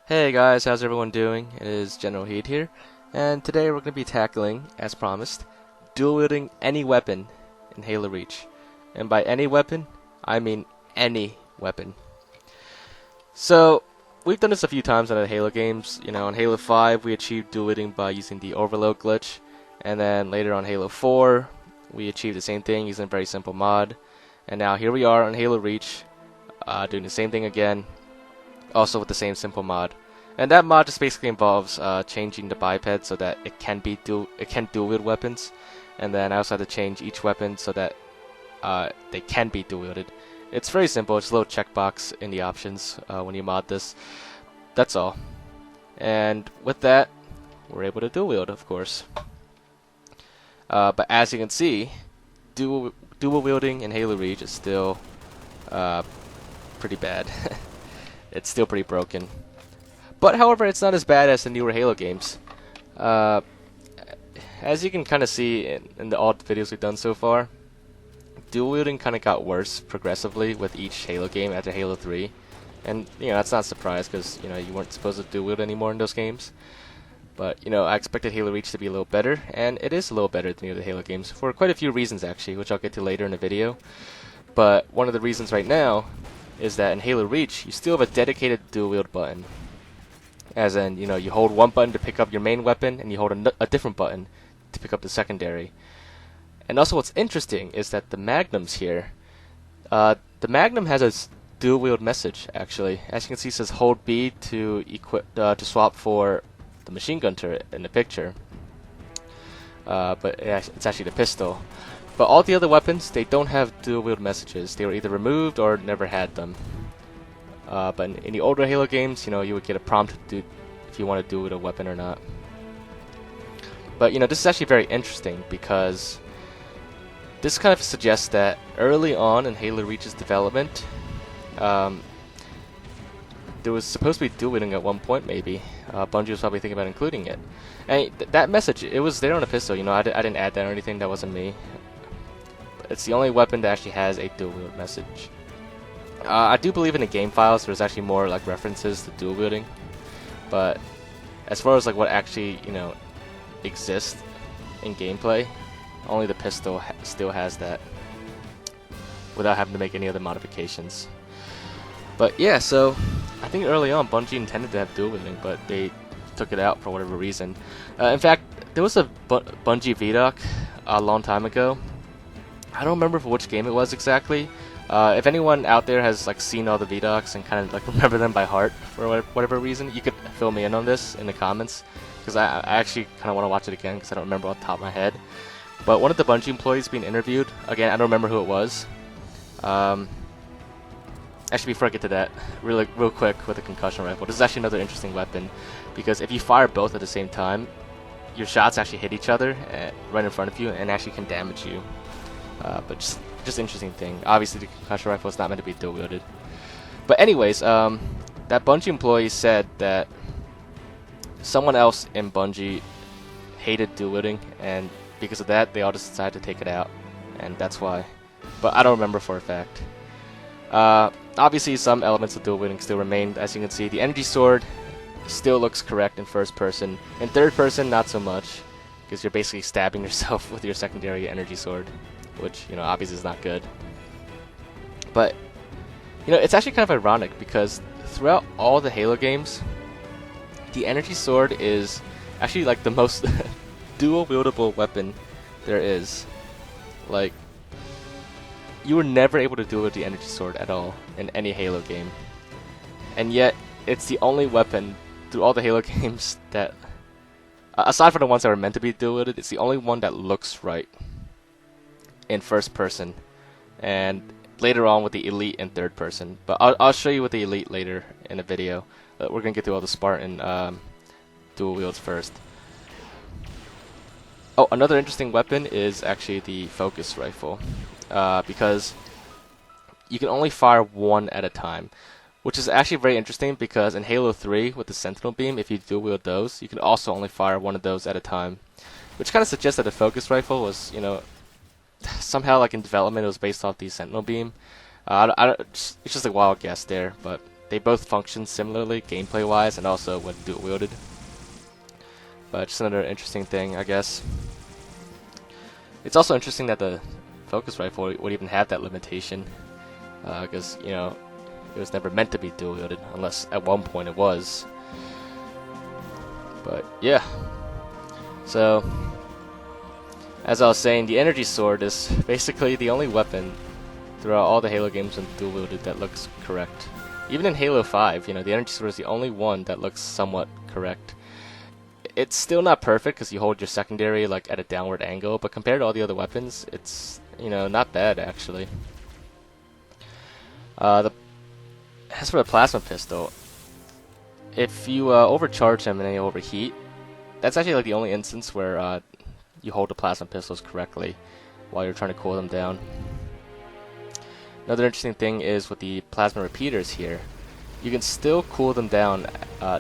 Hey guys, how's everyone doing? It is Generalkidd here, and today we're going to be tackling, as promised, dual wielding any weapon in Halo Reach. And by any weapon, I mean any weapon. So, we've done this a few times on the Halo games. You know, on Halo 5 we achieved dual wielding by using the overload glitch, and then later on Halo 4 we achieved the same thing using a very simple mod. And now here we are on Halo Reach, doing the same thing again, also with the same simple mod. And that mod just basically involves changing the biped so that it can dual wield weapons, and then I also had to change each weapon so that they can be dual wielded. It's very simple. It's a little checkbox in the options when you mod this. That's all. And with that, we're able to dual wield, of course. But as you can see, dual wielding in Halo Reach is still pretty bad. It's still pretty broken. But however, it's not as bad as the newer Halo games. As you can kind of see in all the videos we've done so far, dual wielding kind of got worse progressively with each Halo game after Halo 3. And you know, that's not a surprise because you weren't supposed to dual wield anymore in those games. But I expected Halo Reach to be a little better, and it is a little better than the other Halo games for quite a few reasons actually, which I'll get to later in the video. But one of the reasons right now is that in Halo Reach, you still have a dedicated dual wield button. As in, you hold one button to pick up your main weapon, and you hold a different button to pick up the secondary. And also what's interesting is that the Magnums here, the Magnum has a dual wield message, actually. As you can see, it says hold B to to swap for the machine gun turret in the picture. But it's actually the pistol. But all the other weapons, they don't have dual wield messages. They were either removed or never had them. But in the older Halo games, you would get a prompt to if you want to dual wield a weapon or not. But this is actually very interesting because this kind of suggests that early on in Halo Reach's development, there was supposed to be dual wielding at one point, maybe. Bungie was probably thinking about including it. And that message, it was there on the pistol. I didn't add that or anything. That wasn't me. It's the only weapon that actually has a dual wield message. I do believe in the game files there's actually more like references to dual wielding, but as far as like what actually exists in gameplay, only the pistol still has that without having to make any other modifications. But yeah, so I think early on Bungie intended to have dual wielding, but they took it out for whatever reason. In fact, there was a Bungie VDoc a long time ago. I don't remember for which game it was exactly. If anyone out there has like seen all the VDocs and kind of like remember them by heart for whatever reason, you could fill me in on this in the comments, because I actually kind of want to watch it again because I don't remember off the top of my head. But one of the Bungie employees being interviewed, again I don't remember who it was. Actually, before I get to that, real quick with the concussion rifle, this is actually another interesting weapon, because if you fire both at the same time, your shots actually hit each other right in front of you and actually can damage you. But just interesting thing. Obviously, the concussion rifle is not meant to be dual wielded. But anyways, that Bungie employee said that someone else in Bungie hated dual wielding, and because of that, they all just decided to take it out, and that's why. But I don't remember for a fact. Obviously, some elements of dual wielding still remain. As you can see, the energy sword still looks correct in first person. In third person, not so much, because you're basically stabbing yourself with your secondary energy sword, which obviously is not good. But it's actually kind of ironic because throughout all the Halo games, the energy sword is actually like the most dual wieldable weapon there is. Like, you were never able to dual wield the energy sword at all in any Halo game, and yet it's the only weapon through all the Halo games that, aside from the ones that were meant to be dual wielded, it's the only one that looks right in first person, and later on with the elite in third person. But I'll show you with the elite later in the video. We're gonna get through all the Spartan dual wields first. Oh, another interesting weapon is actually the focus rifle, because you can only fire one at a time, which is actually very interesting because in Halo 3 with the Sentinel beam, if you dual wield those, you can also only fire one of those at a time, which kind of suggests that the focus rifle was somehow, like in development, it was based off the Sentinel beam. It's just a wild guess there, but they both function similarly gameplay-wise and also when dual-wielded. But just another interesting thing, I guess. It's also interesting that the focus rifle would even have that limitation, because you know it was never meant to be dual-wielded, unless at one point it was. But yeah, so as I was saying, the energy sword is basically the only weapon throughout all the Halo games when dual-wielded that looks correct. Even in Halo 5, you know, the energy sword is the only one that looks somewhat correct. It's still not perfect because you hold your secondary like at a downward angle, but compared to all the other weapons, it's, you know, not bad actually. As for the plasma pistol, if you overcharge them and they overheat, that's actually like the only instance where you hold the plasma pistols correctly while you're trying to cool them down. Another interesting thing is with the plasma repeaters here, you can still cool them down.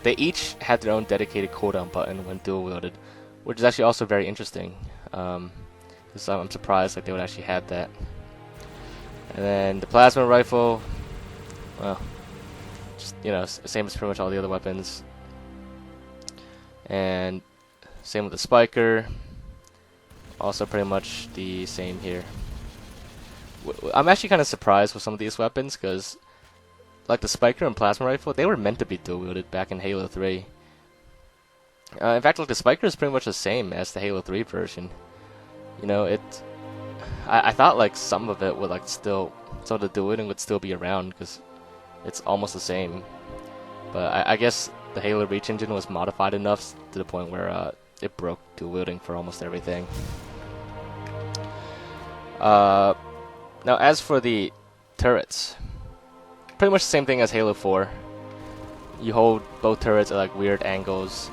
They each have their own dedicated cooldown button when dual wielded, which is actually also very interesting. Because I'm surprised like they would actually have that. And then the plasma rifle, well, just, you know, same as pretty much all the other weapons. And same with the spiker, also pretty much the same here. I'm actually kind of surprised with some of these weapons because, like the spiker and plasma rifle, they were meant to be dual wielded back in Halo 3. In fact, like the spiker is pretty much the same as the Halo 3 version. You know, I thought like some of it would like still, some of the dual wielding would still be around because it's almost the same. But I guess the Halo Reach engine was modified enough to the point where it broke dual wielding for almost everything. Now, as for the turrets, pretty much the same thing as Halo 4. You hold both turrets at like weird angles,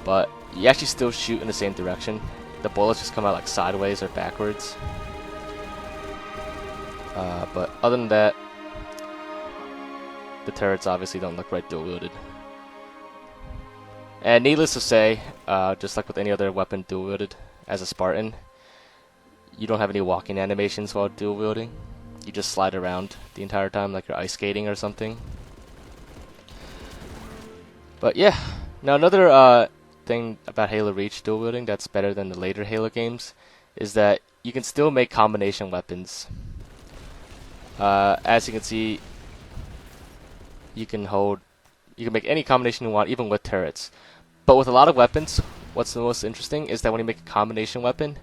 but you actually still shoot in the same direction. The bullets just come out like sideways or backwards. But other than that, the turrets obviously don't look right dual-wielded. And needless to say, just like with any other weapon dual-wielded, as a Spartan, you don't have any walking animations while dual-wielding. You just slide around the entire time like you're ice skating or something. But yeah, now another thing about Halo Reach dual-wielding that's better than the later Halo games is that you can still make combination weapons. As you can see, you can make any combination you want, even with turrets. But with a lot of weapons, what's the most interesting is that when you make a combination weapon,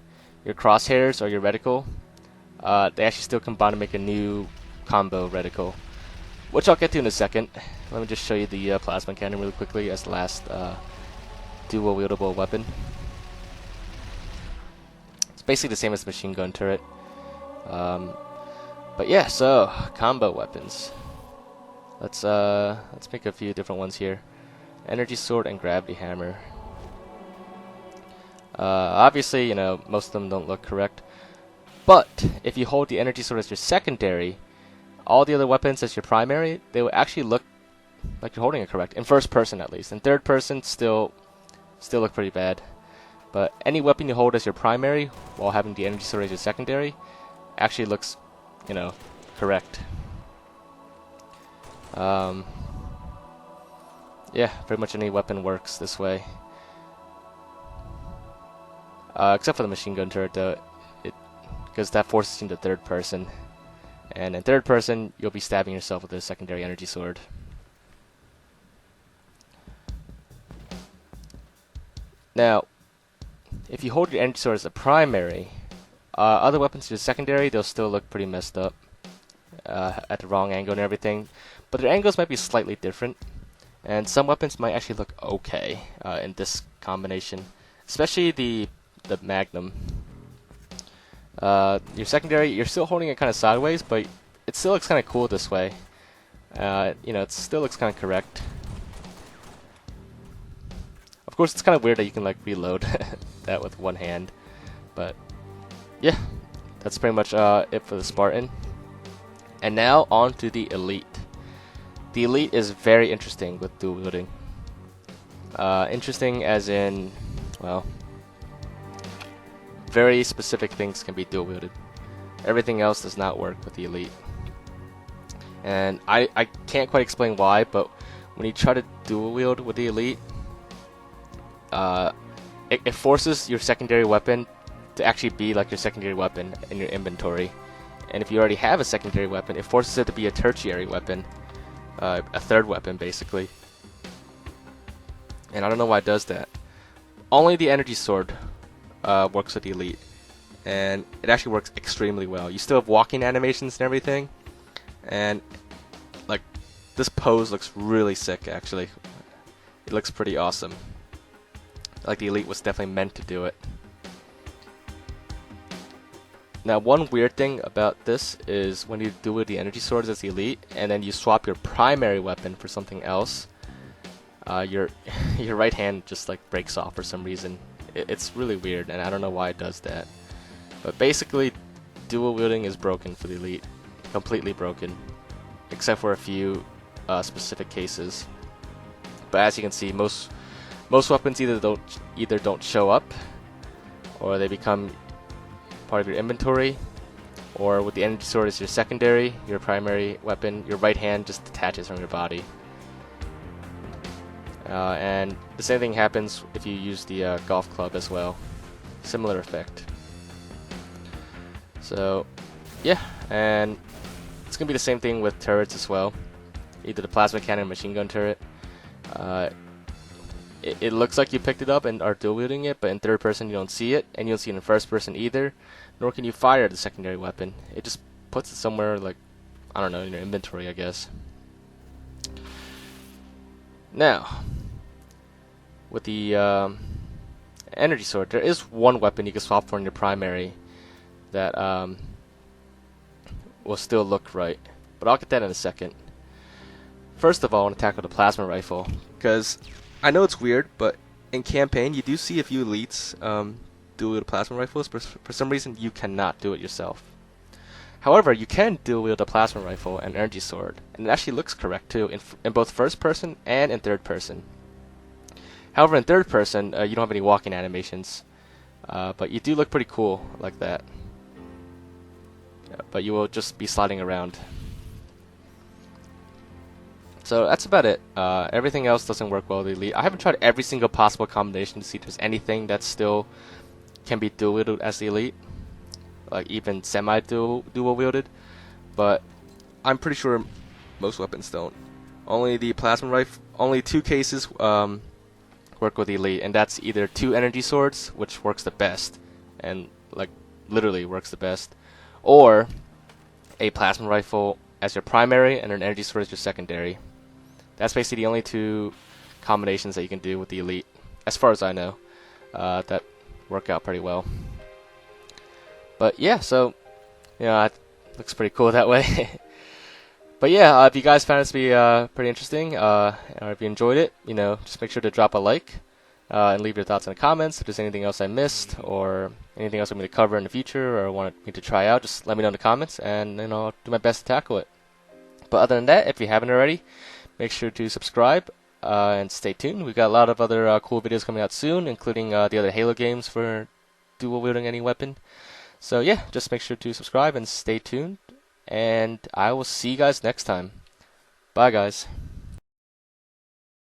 your crosshairs or your reticle, they actually still combine to make a new combo reticle, which I'll get to in a second. Let me just show you the plasma cannon really quickly as the last dual wieldable weapon. It's basically the same as the machine gun turret. But yeah, so combo weapons. Let's make a few different ones here. Energy sword and gravity hammer. Obviously, you know, most of them don't look correct. But if you hold the energy sword as your secondary, all the other weapons as your primary, they will actually look like you're holding it correct. In first person, at least. In third person, still look pretty bad. But any weapon you hold as your primary while having the energy sword as your secondary actually looks, you know, correct. Yeah, pretty much any weapon works this way. Except for the machine gun turret, though, because that forces you into third person, and in third person, you'll be stabbing yourself with a secondary energy sword. Now, if you hold your energy sword as a primary, other weapons as your secondary, they'll still look pretty messed up at the wrong angle and everything, but their angles might be slightly different, and some weapons might actually look okay in this combination, especially the Magnum. Your secondary, you're still holding it kind of sideways, but it still looks kind of cool this way. You know, it still looks kind of correct. Of course, it's kind of weird that you can like reload that with one hand, but yeah, that's pretty much it for the Spartan. And now on to the Elite. The Elite is very interesting with dual wielding. Interesting as in, well, very specific things can be dual wielded. Everything else does not work with the Elite. And I can't quite explain why, but when you try to dual wield with the elite, it forces your secondary weapon to actually be like your secondary weapon in your inventory. And if you already have a secondary weapon, it forces it to be a tertiary weapon, a third weapon basically. And I don't know why it does that. Only the energy sword works with the elite, and it actually works extremely well. You still have walking animations and everything, and like this pose looks really sick actually. It looks pretty awesome. Like the elite was definitely meant to do it. Now, one weird thing about this is when you do with the energy swords as the elite, and then you swap your primary weapon for something else, your right hand just like breaks off for some reason. It's really weird, and I don't know why it does that. But basically, dual wielding is broken for the elite, completely broken, except for a few specific cases. But as you can see, most weapons either don't show up, or they become part of your inventory, or with the energy sword as your secondary, your primary weapon, your right hand just detaches from your body. And the same thing happens if you use the golf club as well. Similar effect. So, yeah, and it's gonna be the same thing with turrets as well. Either the plasma cannon or machine gun turret. It looks like you picked it up and are dual wielding it, but in third person you don't see it, and you don't see it in first person either, nor can you fire the secondary weapon. It just puts it somewhere, like, I don't know, in your inventory, I guess. Now, with the energy sword, there is one weapon you can swap for in your primary that will still look right, but I'll get that in a second. First of all, I want to tackle the plasma rifle, because I know it's weird, but in campaign you do see a few elites dual wield plasma rifles, but for some reason you cannot do it yourself. However, you can dual wield a plasma rifle and energy sword, and it actually looks correct too, in both first person and in third person. However, in third person, you don't have any walking animations, but you do look pretty cool like that. But you will just be sliding around. So that's about it. Everything else doesn't work well with the elite. I haven't tried every single possible combination to see if there's anything that still can be dual wielded as the elite, like even semi-dual wielded. But I'm pretty sure most weapons don't. Only the plasma rifle. Only two cases work with the elite, and that's either two energy swords, which works the best, and like literally works the best, or a plasma rifle as your primary and an energy sword as your secondary. That's basically the only two combinations that you can do with the elite, as far as I know, that work out pretty well. But yeah, so it looks pretty cool that way. But yeah, if you guys found this to be pretty interesting, or if you enjoyed it, just make sure to drop a like and leave your thoughts in the comments. If there's anything else I missed, or anything else I'm going to cover in the future, or want me to try out, just let me know in the comments, and I'll do my best to tackle it. But other than that, if you haven't already, make sure to subscribe and stay tuned. We've got a lot of other cool videos coming out soon, including the other Halo games for dual wielding any weapon. So yeah, just make sure to subscribe and stay tuned. And I will see you guys next time. Bye, guys.